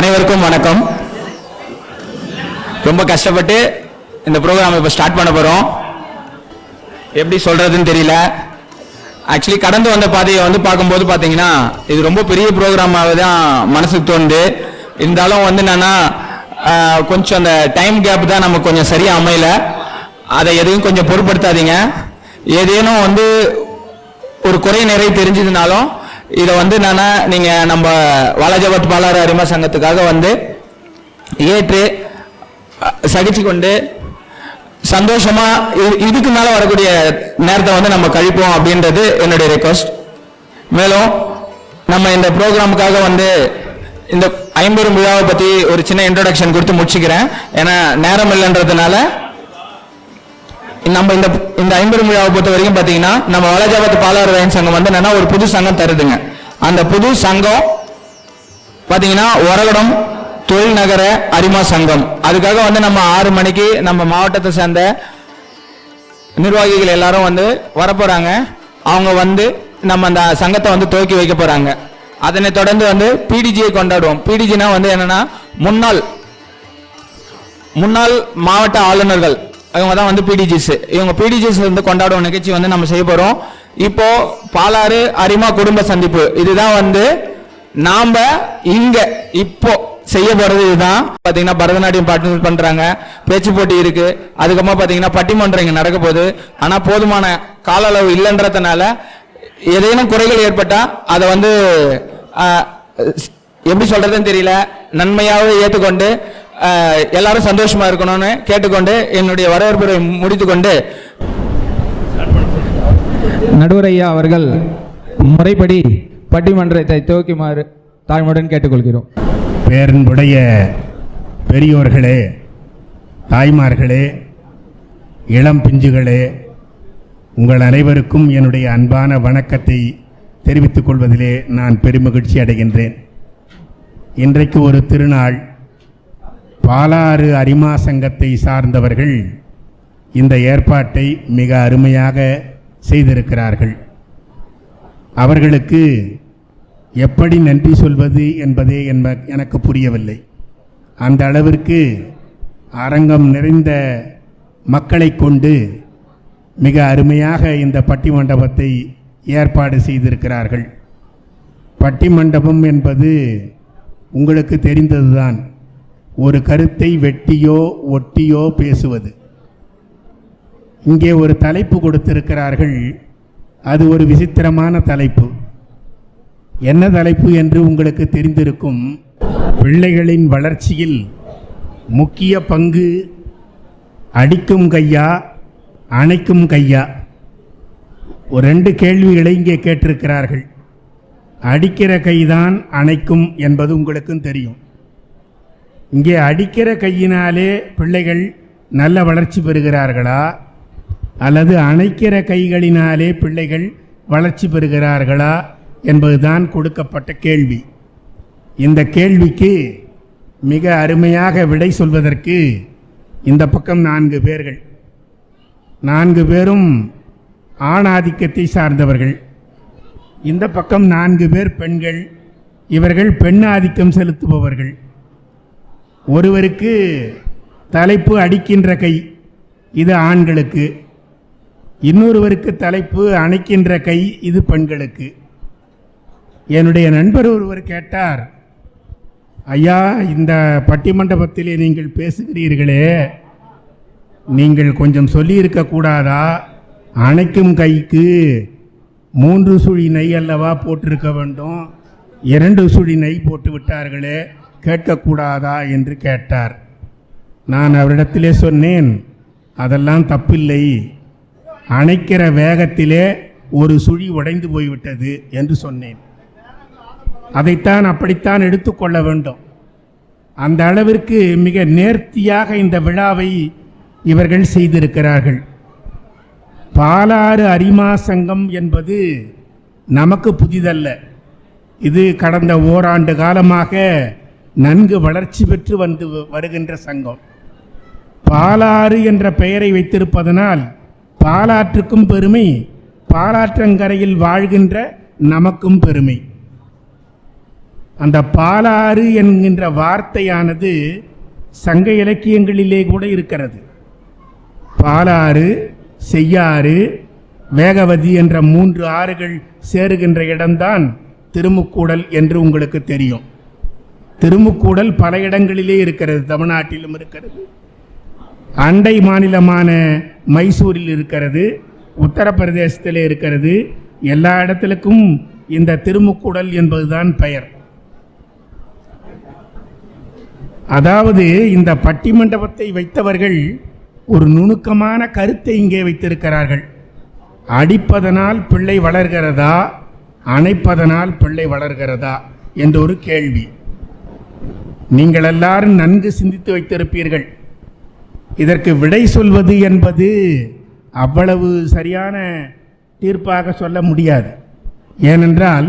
அனைவருக்கும் வணக்கம். ரொம்ப கஷ்டப்பட்டு இந்த ப்ரோக்ராம் இப்போ ஸ்டார்ட் பண்ண போகிறோம். எப்படி சொல்கிறதுன்னு தெரியல. ஆக்சுவலி கடந்து வந்த பாதையை பார்க்கும்போது பார்த்தீங்கன்னா இது ரொம்ப பெரிய ப்ரோக்ராமாகவே தான் மனசுக்கு தோணுது. இருந்தாலும் என்னன்னா கொஞ்சம் அந்த டைம் கேப் தான் நமக்கு கொஞ்சம் சரியாக அமையல. அதை எதையும் கொஞ்சம் பொருட்படுத்தாதீங்க. ஏதேனும் ஒரு குறை நிறை தெரிஞ்சதுனாலும் இதை நீங்கள் நம்ம வாலாஜாபாத் பாலாறு அரிமா சங்கத்துக்காக ஏற்று சகிச்சு கொண்டு சந்தோஷமா இதுக்கு மேல வரக்கூடிய நேரத்தை நம்ம கழிப்போம் அப்படின்றது என்னுடைய ரெக்வஸ்ட். மேலும் நம்ம இந்த ப்ரோக்ராமுக்காக இந்த 50 விழாவை பத்தி ஒரு சின்ன இன்ட்ரோடக்ஷன் கொடுத்து முடிச்சுக்கிறேன். ஏன்னா நேரம் இல்லைன்றதுனால நம்ம இந்த 50 விழாவை பொறுத்த வரைக்கும் பாத்தீங்கன்னா நம்ம வாலாஜாபாத் பாலாறு ரயின் சங்கம் என்னன்னா ஒரு புது சங்கம் தருதுங்க. அந்த புது சங்கம் பாத்தீங்கன்னா ஒரகடம் தொழில் நகர அரிமா சங்கம். அதுக்காக நம்ம 6 மணிக்கு நம்ம மாவட்டத்தை சேர்ந்த நிர்வாகிகள் எல்லாரும் வரப்போறாங்க. அவங்க நம்ம அந்த சங்கத்தை துவக்கி வைக்க போறாங்க. அதனை தொடர்ந்து பிடிஜியை கொண்டாடுவோம். பிடிஜினா என்னன்னா முன்னாள் மாவட்ட ஆளுநர்கள், இவங்க தான் பிடிஜிஸ். இவங்க பிடிஜிஸ் கொண்டாடுவோம் நிகழ்ச்சி நம்ம செய்ய போறோம். இப்போ பாலாறு அரிமா குடும்ப சந்திப்பு இதுதான் நாம இங்க இப்போ செய்ய போறது. இதுதான் பாத்தீங்கன்னா பரதநாட்டியம் பார்ட்டிசிபேட் பண்றாங்க, பேச்சு போட்டி இருக்கு, அதுக்கப்புறமா பாத்தீங்கன்னா பட்டிமன்றம் இங்க நடக்க போகுது. ஆனா போதுமான கால அளவு இல்லைன்றதுனால ஏதேனும் குறைகள் ஏற்பட்டா அதை எப்படி சொல்றதுன்னு தெரியல, நன்மையாவே ஏற்றுக்கொண்டு எல்லாரும் சந்தோஷமா இருக்கணும்னு கேட்டுக்கொண்டு என்னுடைய வரவேற்பை முடித்துக்கொண்டு நடுவர் ஐயா அவர்கள் முறைப்படி பட்டிமன்றத்தை துவக்குமாறு தாழ்மையுடன் கேட்டுக்கொள்கிறோம். பேரன்புடைய பெரியோர்களே, தாய்மார்களே, இளம் பிஞ்சுகளே, உங்கள் அனைவருக்கும் என்னுடைய அன்பான வணக்கத்தை தெரிவித்துக் கொள்வதிலே நான் பெருமகிழ்ச்சி அடைகின்றேன். இன்றைக்கு ஒரு திருநாள். பாலாறு அரிமா சங்கத்தை சார்ந்தவர்கள் இந்த ஏற்பாட்டை மிக அருமையாக செய்திருக்கிறார்கள். அவர்களுக்கு எப்படி நன்றி சொல்வது என்பதே எனக்கு புரியவில்லை. அந்த அளவிற்கு அரங்கம் நிறைந்த மக்களை கொண்டு மிக அருமையாக இந்த பட்டிமண்டபத்தை ஏற்பாடு செய்திருக்கிறார்கள். பட்டிமண்டபம் என்பது உங்களுக்கு தெரிந்ததுதான். ஒரு கருத்தை வெட்டியோ ஒட்டியோ பேசுவது. இங்கே ஒரு தலைப்பு கொடுத்திருக்கிறார்கள். அது ஒரு விசித்திரமான தலைப்பு. என்ன தலைப்பு என்று உங்களுக்கு தெரிந்திருக்கும். பிள்ளைகளின் வளர்ச்சியில் முக்கிய பங்கு அடிக்கும் கையா அணைக்கும் கையா? ஒரு 2 கேள்விகளை இங்கே கேட்டிருக்கிறார்கள். அடிக்கிற கைதான் அணைக்கும் என்பது உங்களுக்கும் தெரியும். இங்கே அடிக்கிற கையினாலே பிள்ளைகள் நல்ல வளர்ச்சி பெறுகிறார்களா அல்லது அணைக்கிற கைகளினாலே பிள்ளைகள் வளர்ச்சி பெறுகிறார்களா என்பதுதான் கொடுக்கப்பட்ட கேள்வி. இந்த கேள்விக்கு மிக அருமையாக விடை சொல்வதற்கு இந்த பக்கம் 4 பேர்கள். 4 பேரும் ஆணாதிக்கத்தை சார்ந்தவர்கள். இந்த பக்கம் 4 பேர் பெண்கள். இவர்கள் பெண் ஆதிக்கம் செலுத்துபவர்கள். ஒருவருக்கு தலைப்பு அடிக்கின்ற கை, இது ஆண்களுக்கு. இன்னொருவருக்கு தலைப்பு அணைக்கின்ற கை, இது பெண்களுக்கு. என்னுடைய நண்பர் ஒருவர் கேட்டார், ஐயா, இந்த பட்டிமண்டபத்திலே நீங்கள் பேசுகிறீர்களே, நீங்கள் கொஞ்சம் சொல்லியிருக்க கூடாதா? அணைக்கும் கைக்கு 3 சுழி நெய் அல்லவா போட்டிருக்க வேண்டும், 2 சுழி நெய் போட்டு விட்டார்களே, கேட்கக்கூடாதா என்று கேட்டார். நான் அவரிடத்திலே சொன்னேன், அதெல்லாம் தப்பில்லை, அணைக்கிற வேகத்திலே 1 சுழி உடைந்து போய்விட்டது என்று சொன்னேன். அதைத்தான் அப்படித்தான் எடுத்துக்கொள்ள வேண்டும். அந்த அளவிற்கு மிக நேர்த்தியாக இந்த விழாவை இவர்கள் செய்திருக்கிறார்கள். பாலாறு அரிமா சங்கம் என்பது நமக்கு புதிதல்ல. இது கடந்த ஓராண்டு காலமாக நன்கு வளர்ச்சி பெற்று வருகின்ற சங்கம். பாலாறு என்ற பெயரை வைத்திருப்பதனால் பாலாற்றுக்கும் பெருமை, பாலாற்றங்கரையில் வாழ்கின்ற நமக்கும் பெருமை. அந்த பாலாறு என்கின்ற வார்த்தையானது சங்க இலக்கியங்களிலே கூட இருக்கிறது. பாலாறு, செய்யாறு, வேகவதி என்ற 3 ஆறுகள் சேருகின்ற இடம்தான் திருமுக்கூடல் என்று உங்களுக்கு தெரியும். திருமுக்கூடல் பல இடங்களிலே இருக்கிறது, தமிழ்நாட்டிலும் இருக்கிறது, அண்டை மாநிலமான மைசூரில் இருக்கிறது, உத்தரப்பிரதேசத்திலே இருக்கிறது. எல்லா இடத்திற்கும் இந்த திருமுக்கூடல் என்பதுதான் பெயர். அதாவது இந்த பட்டிமண்டபத்தை வைத்தவர்கள் ஒரு நுணுக்கமான கருத்தை இங்கே வைத்திருக்கிறார்கள். அடிப்பதனால் பிள்ளை வளர்கிறதா, அணைப்பதனால் பிள்ளை வளர்கிறதா என்ற ஒரு கேள்வி. நீங்கள் எல்லாரும் நன்கு சிந்தித்து வைத்திருப்பீர்கள். இதற்கு விடை சொல்வது என்பது அவ்வளவு சரியான தீர்ப்பாக சொல்ல முடியாது. ஏனென்றால்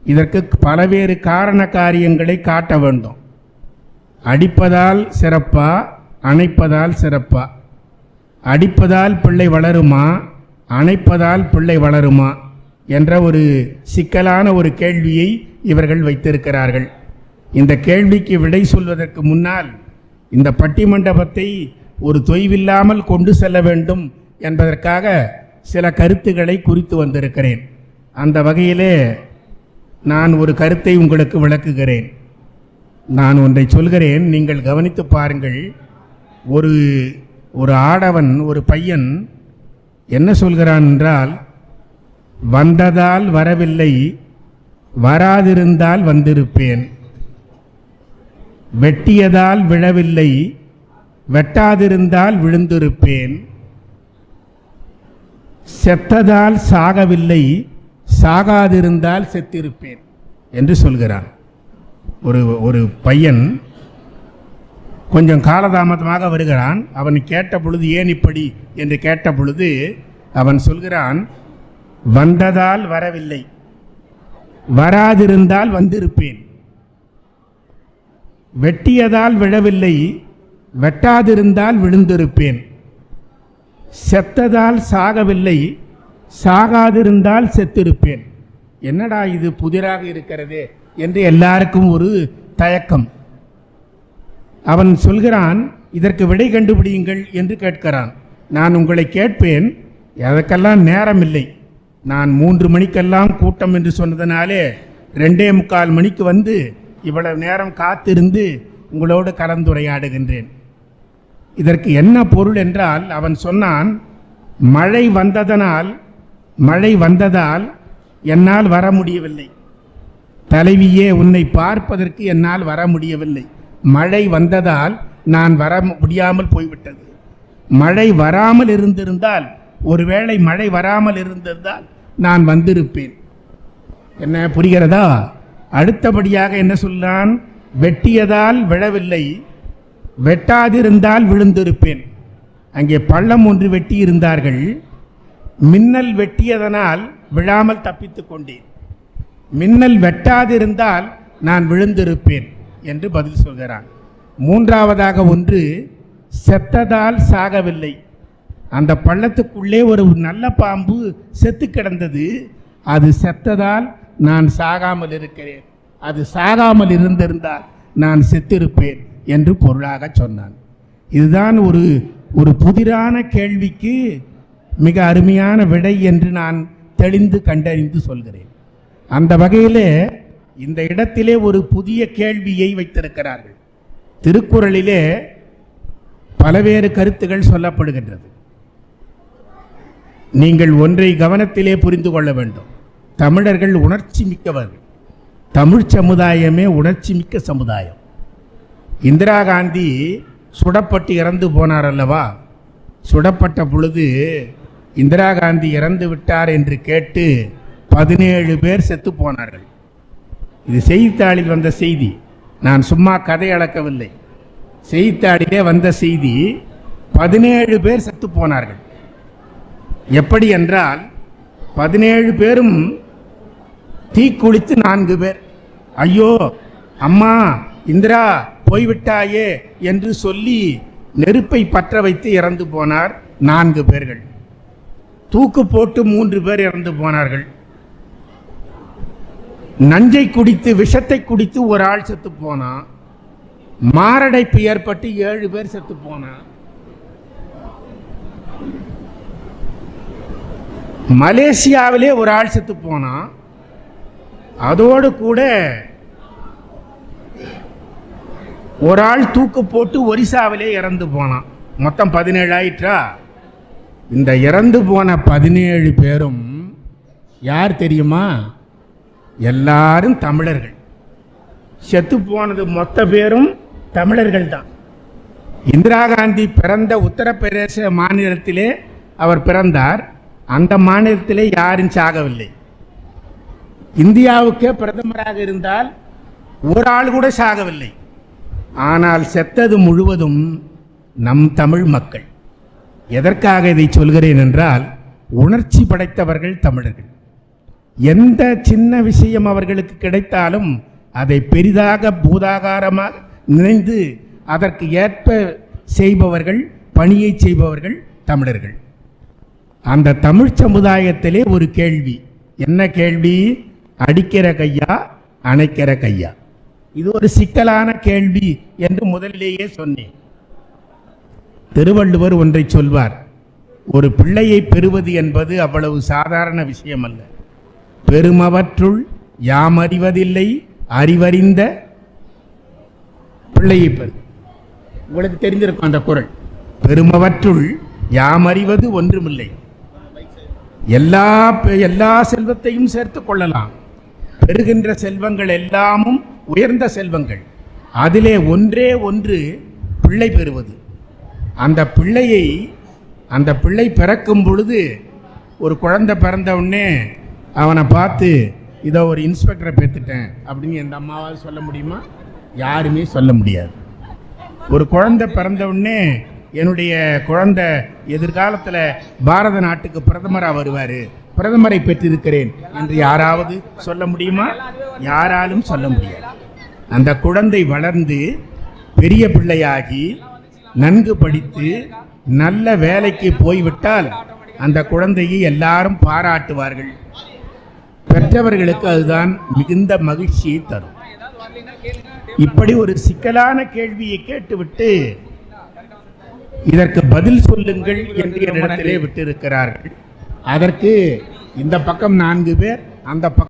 இதற்கு பலவேறு காரண காரியங்களை காட்ட வேண்டும். அடிப்பதால் சிறப்பா, அணைப்பதால் சிறப்பா? அடிப்பதால் பிள்ளை வளருமா, அணைப்பதால் பிள்ளை வளருமா என்ற ஒரு சிக்கலான ஒரு கேள்வியை இவர்கள் வைத்திருக்கிறார்கள். இந்த கேள்விக்கு விடை சொல்வதற்கு முன்னால் இந்த பட்டிமண்டபத்தை ஒரு தொய்வில்லாமல் கொண்டு செல்ல வேண்டும் என்பதற்காக சில கருத்துக்களை குறித்து வந்திருக்கிறேன். அந்த வகையிலே நான் ஒரு கருத்தை உங்களுக்கு விளக்குகிறேன். நான் ஒன்றை சொல்கிறேன், நீங்கள் கவனித்து பாருங்கள். ஒரு ஆடவன், ஒரு பையன் என்ன சொல்கிறான் என்றால், வந்ததால் வரவில்லை, வராதிருந்தால் வந்திருப்பேன். வெட்டியதால் விழவில்லை, வெட்டாதிருந்தால் விழுந்திருப்பேன். செத்ததால் சாகவில்லை, சாகாதிருந்தால் செத்திருப்பேன் என்று சொல்கிறான். ஒரு பையன் கொஞ்சம் காலதாமதமாக வருகிறான். அவன் கேட்ட பொழுது, ஏன் இப்படி என்று கேட்ட பொழுது அவன் சொல்கிறான், வந்ததால் வரவில்லை, வராதிருந்தால் வந்திருப்பேன். வெட்டியதால் விழவில்லை, வெட்டாதிருந்தால் விழுந்திருப்பேன். செத்ததால் சாகவில்லை, சாகாதிருந்தால் செத்திருப்பேன். என்னடா இது புதிராக இருக்கிறதே என்று எல்லாருக்கும் ஒரு தயக்கம். அவன் சொல்கிறான், இதற்கு விடை கண்டுபிடியுங்கள் என்று கேட்கிறான். நான் உங்களை கேட்பேன், அதற்கெல்லாம் நேரம் இல்லை. நான் 3 மணிக்கெல்லாம் கூட்டம் என்று சொன்னதனாலே 2:45 மணிக்கு வந்து இவ்வளவு நேரம் காத்திருந்து உங்களோடு கலந்துரையாடுகின்றேன். இதற்கு என்ன பொருள் என்றால், அவன் சொன்னான், மழை வந்ததால் என்னால் வர முடியவில்லை. தலைவியே, உன்னை பார்ப்பதற்கு என்னால் வர முடியவில்லை. மழை வந்ததால் நான் வர முடியாமல் போய்விட்டது. மழை வராமல் இருந்திருந்தால், ஒருவேளை மழை வராமல் இருந்திருந்தால் நான் வந்திருப்பேன். என்ன புரிகிறதா? அடுத்தபடியாக என்ன சொன்னான்? வெட்டியதால் விழவில்லை, வெட்டாதிருந்தால் விழுந்திருப்பேன். அங்கே பள்ளம் ஒன்று வெட்டி இருந்தார்கள். மின்னல் வெட்டியதனால் விழாமல் தப்பித்துக் கொண்டேன். மின்னல் வெட்டாதிருந்தால் நான் விழுந்திருப்பேன் என்று பதில் சொல்கிறான். 3ஆவதாக ஒன்று, செத்ததால் சாகவில்லை. அந்த பள்ளத்துக்குள்ளே ஒரு நல்ல பாம்பு செத்து கிடந்தது. அது செத்ததால் நான் சாகாமல் இருக்கிறேன். அது சாகாமல் இருந்திருந்தால் நான் செத்திருப்பேன் என்று பொருளாக சொன்னான். இதுதான் ஒரு புதிரான கேள்விக்கு மிக அருமையான விடை என்று நான் தெளிந்து கண்டறிந்து சொல்கிறேன். அந்த வகையிலே இந்த இடத்திலே ஒரு புதிய கேள்வியை வைத்திருக்கிறார்கள். திருக்குறளிலே பலவேறு கருத்துகள் சொல்லப்படுகின்றது. நீங்கள் ஒன்றை கவனத்திலே புரிந்து கொள்ள வேண்டும். தமிழர்கள் உணர்ச்சி மிக்கவர்கள். தமிழ் சமுதாயமே உணர்ச்சி மிக்க சமுதாயம். இந்திரா காந்தி சுடப்பட்டு இறந்து போனார் அல்லவா? சுடப்பட்ட பொழுது இந்திரா காந்தி இறந்து விட்டார் என்று கேட்டு 17 பேர் செத்து போனார்கள். இது செய்தித்தாளில் வந்த செய்தி. நான் சும்மா கதை அளக்கவில்லை. செய்தித்தாளிலே வந்த செய்தி. 17 பேர் செத்து போனார்கள். எப்படி என்றால், 17 பேரும் தீக்குளித்து 4 பேர், ஐயோ அம்மா இந்திரா போய்விட்டாயே என்று சொல்லி நெருப்பை பற்ற வைத்து இறந்து போனார் 4 பேர்கள். தூக்கு போட்டு 3 பேர் இறந்து போனார்கள். நஞ்சை குடித்து விஷத்தை குடித்து ஒரு ஆள் செத்து போனான். மாரடைப்பு ஏற்பட்டு 7 பேர் செத்து போனான். மலேசியாவிலே ஒரு ஆள் செத்து போனான். அதோடு கூட ஒரு ஆள் தூக்கு போட்டு ஒரிசாவிலே இறந்து போனான். மொத்தம் 17 ஆயிற்றா. இந்த இறந்து போன 17 பேரும் யார் தெரியுமா? எல்லாரும் தமிழர்கள். செத்து போனது மொத்த பேரும் தமிழர்கள் தான். இந்திரா காந்தி பிறந்த உத்தரப்பிரதேச மாநிலத்திலே அவர் பிறந்தார். அந்த மாநிலத்திலே யாரும் சாகவில்லை. இந்தியாவுக்கே பிரதமராக இருந்தால் ஒரு ஆள் கூட சாகவில்லை. ஆனால் செத்தது முழுவதும் நம் தமிழ் மக்கள். எதற்காக இதை சொல்கிறேன் என்றால், உணர்ச்சி படைத்தவர்கள் தமிழர்கள். எந்த சின்ன விஷயம் அவர்களுக்கு கிடைத்தாலும் அதை பெரிதாக பூதாகாரமாக நினைந்து அதற்கு ஏற்ப செய்பவர்கள், பணியை செய்பவர்கள் தமிழர்கள். அந்த தமிழ் சமுதாயத்திலே ஒரு கேள்வி. என்ன கேள்வி? அடிக்கிற கையா அணைக்கிற கையா? இது ஒரு சிக்கலான கேள்வி என்று முதலிலேயே சொன்னேன். திருவள்ளுவர் ஒன்றை சொல்வார். ஒரு பிள்ளையை பெறுவது என்பது அவ்வளவு சாதாரண விஷயம் அல்ல. பெருமவற்றுள் யாம் அறிவதில்லை, அறிவறிந்த பிள்ளையை பெறு. உங்களுக்கு தெரிந்திருக்கும் அந்த குறள். பெருமவற்றுள் யாம் அறிவது ஒன்றுமில்லை. எல்லா செல்வத்தையும் சேர்த்துக் கொள்ளலாம். பெறுகின்ற செல்வங்கள் எல்லாமும் உயர்ந்த செல்வங்கள். அதிலே ஒன்றே ஒன்று பிள்ளை பெறுவது. அந்த பிள்ளை பிறக்கும் பொழுது, ஒரு குழந்தை பிறந்த உடனே அவனை பார்த்து, இதோ ஒரு இன்ஸ்பெக்டரை பெற்றுட்டேன் அப்படின்னு எந்த அம்மாவால் சொல்ல முடியுமா? யாருமே சொல்ல முடியாது. ஒரு குழந்தை பிறந்த உடனே, என்னுடைய குழந்தை எதிர்காலத்தில் பாரத நாட்டுக்கு பிரதமராக வருவார், பிரதமரை பெற்றிருக்கிறேன் என்று யாராவது சொல்ல முடியுமா? யாராலும் சொல்ல முடியாது. அந்த குழந்தை வளர்ந்து பெரிய பிள்ளையாகி நன்கு படித்து நல்ல வேலைக்கு போய்விட்டால் அந்த குழந்தையை எல்லாரும் பாராட்டுவார்கள். பெற்றவர்களுக்கு அதுதான் மிகுந்த மகிழ்ச்சியை தரும். இப்படி ஒரு சிக்கலான கேள்வியை கேட்டுவிட்டு இதற்கு பதில் சொல்லுங்கள் என்று என்னிடத்திலே விட்டிருக்கிறார்கள். அதற்கு இந்த பக்கம் 4 பேர், அந்த பக்கம்